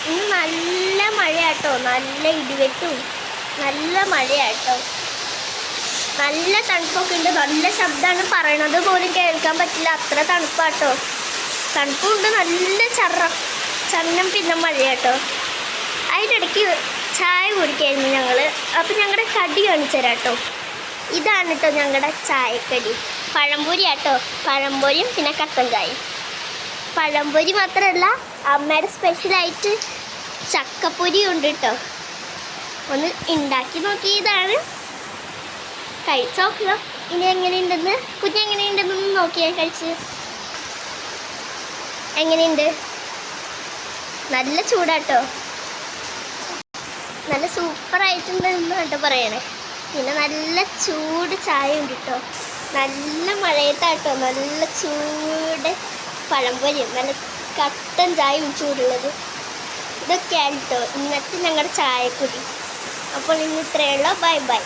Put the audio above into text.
ഇന്ന് നല്ല മഴയാട്ടോ, നല്ല ഇടിവെട്ടും നല്ല മഴയാട്ടോ. നല്ല തണുപ്പൊക്കെ ഉണ്ട്, നല്ല ശബ്ദമാണ്, പറയണത് പോലും കേൾക്കാൻ പറ്റില്ല, അത്ര തണുപ്പാട്ടോ. തണുപ്പുണ്ട്, നല്ല ചന്നം പിന്നെ മഴയാട്ടോ. അതിനിടയ്ക്ക് ചായ കുടിക്കായിരുന്നു ഞങ്ങൾ. അപ്പം ഞങ്ങളുടെ കടി കാണിച്ചു തരാം കേട്ടോ. ഇതാണ് കേട്ടോ ഞങ്ങളുടെ ചായക്കടി. പഴംപൊരി ആട്ടോ, പഴംപൊരിയും പിന്നെ കട്ടൻ ചായയും. പഴംപൊരി മാത്രമല്ല, അമ്മയുടെ സ്പെഷ്യലായിട്ട് ചക്കപ്പൊരി ഉണ്ട് കേട്ടോ. ഒന്ന് ഉണ്ടാക്കി നോക്കിയതാണ്, കഴിച്ച് നോക്കുക. ഇനി എങ്ങനെയുണ്ടെന്ന്, കുഞ്ഞെങ്ങനെയുണ്ടെന്ന് നോക്കിയാൽ കഴിച്ച് എങ്ങനെയുണ്ട്. നല്ല ചൂടാട്ടോ, നല്ല സൂപ്പറായിട്ടുണ്ടെന്ന് കേട്ടോ പറയണേ. പിന്നെ നല്ല ചൂട് ചായ ഉണ്ട് കേട്ടോ. നല്ല മഴയത്താട്ടോ, നല്ല ചൂട് പഴംപൊരിയും നല്ല കട്ടൻ ചായയും ചൂടുള്ളത്. ഇതൊക്കെയാണ് കേട്ടോ ഇന്നത്തെ ഞങ്ങളുടെ ചായക്കുടി. അപ്പോൾ ഇന്ന് ഇത്രയേ ഉള്ളൂ. Bye bye.